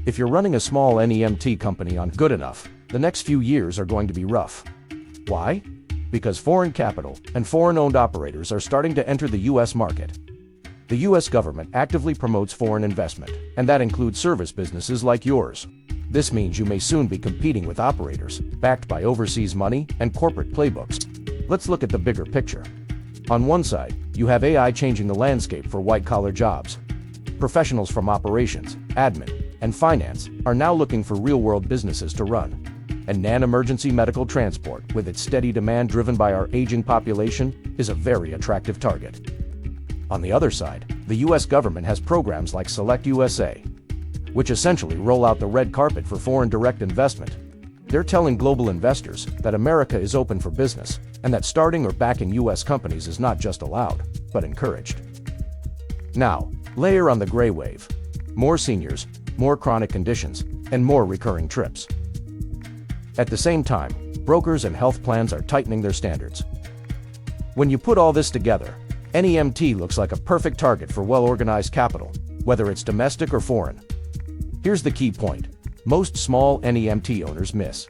If you're running a small NEMT company on good enough, the next few years are going to be rough. Why? Because foreign capital and foreign-owned operators are starting to enter the U.S. market. The U.S. government actively promotes foreign investment, and that includes service businesses like yours. This means you may soon be competing with operators, backed by overseas money and corporate playbooks. Let's look at the bigger picture. On one side, you have AI changing the landscape for white-collar jobs. Professionals from operations, admin, and finance are now looking for real-world businesses to run. And non-emergency medical transport, with its steady demand driven by our aging population, is a very attractive target. On the other side, the U.S. government has programs like Select USA, which essentially roll out the red carpet for foreign direct investment. They're telling global investors that America is open for business, and that starting or backing U.S. companies is not just allowed, but encouraged. Now, layer on the gray wave. More seniors, more chronic conditions, and more recurring trips. At the same time, brokers and health plans are tightening their standards. When you put all this together, NEMT looks like a perfect target for well-organized capital, whether it's domestic or foreign. Here's the key point. Most small NEMT owners miss.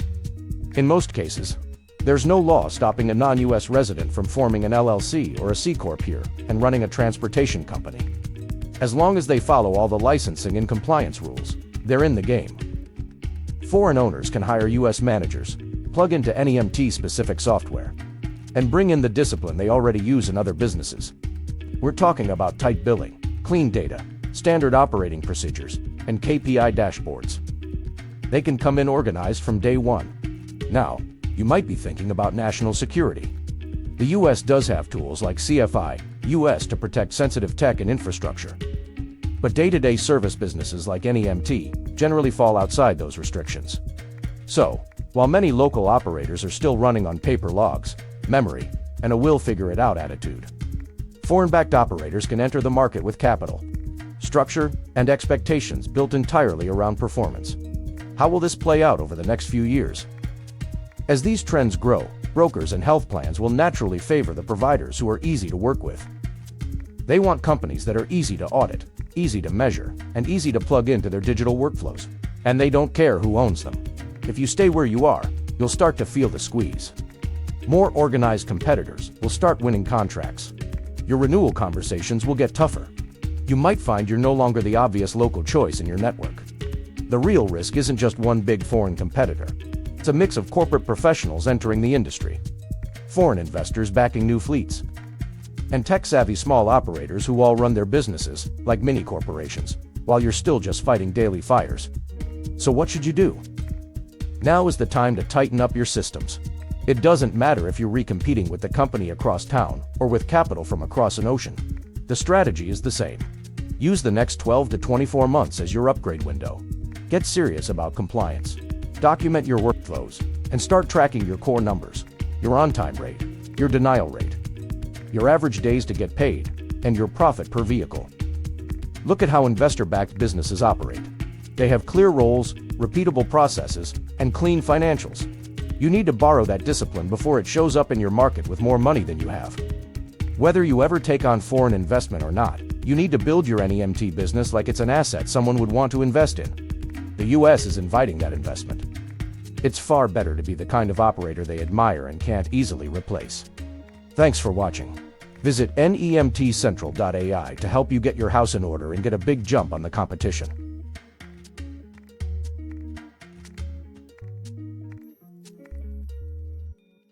In most cases, there's no law stopping a non-US resident from forming an LLC or a C-Corp here and running a transportation company. As long as they follow all the licensing and compliance rules, they're in the game. Foreign owners can hire US managers, plug into NEMT-specific software, and bring in the discipline they already use in other businesses. We're talking about tight billing, clean data, standard operating procedures, and KPI dashboards. They can come in organized from day one. Now, you might be thinking about national security. The US does have tools like CFI US to protect sensitive tech and infrastructure. But day-to-day service businesses like NEMT generally fall outside those restrictions. So, while many local operators are still running on paper logs, memory, and a we'll-figure-it-out attitude, foreign-backed operators can enter the market with capital, structure, and expectations built entirely around performance. How will this play out over the next few years? As these trends grow, brokers and health plans will naturally favor the providers who are easy to work with. They want companies that are easy to audit, easy to measure, and easy to plug into their digital workflows. And they don't care who owns them. If you stay where you are, you'll start to feel the squeeze. More organized competitors will start winning contracts. Your renewal conversations will get tougher. You might find you're no longer the obvious local choice in your network. The real risk isn't just one big foreign competitor. It's a mix of corporate professionals entering the industry, foreign investors backing new fleets, and tech-savvy small operators who all run their businesses like mini-corporations, while you're still just fighting daily fires. So what should you do? Now is the time to tighten up your systems. It doesn't matter if you're recompeting with the company across town or with capital from across an ocean. The strategy is the same. Use the next 12 to 24 months as your upgrade window. Get serious about compliance. Document your workflows and start tracking your core numbers, your on-time rate, your denial rate, your average days to get paid, and your profit per vehicle. Look at how investor-backed businesses operate. They have clear roles, repeatable processes, and clean financials. You need to borrow that discipline before it shows up in your market with more money than you have. Whether you ever take on foreign investment or not, you need to build your NEMT business like it's an asset someone would want to invest in. The US is inviting that investment. It's far better to be the kind of operator they admire and can't easily replace. Thanks for watching. Visit nemtcentral.ai to help you get your house in order and get a big jump on the competition.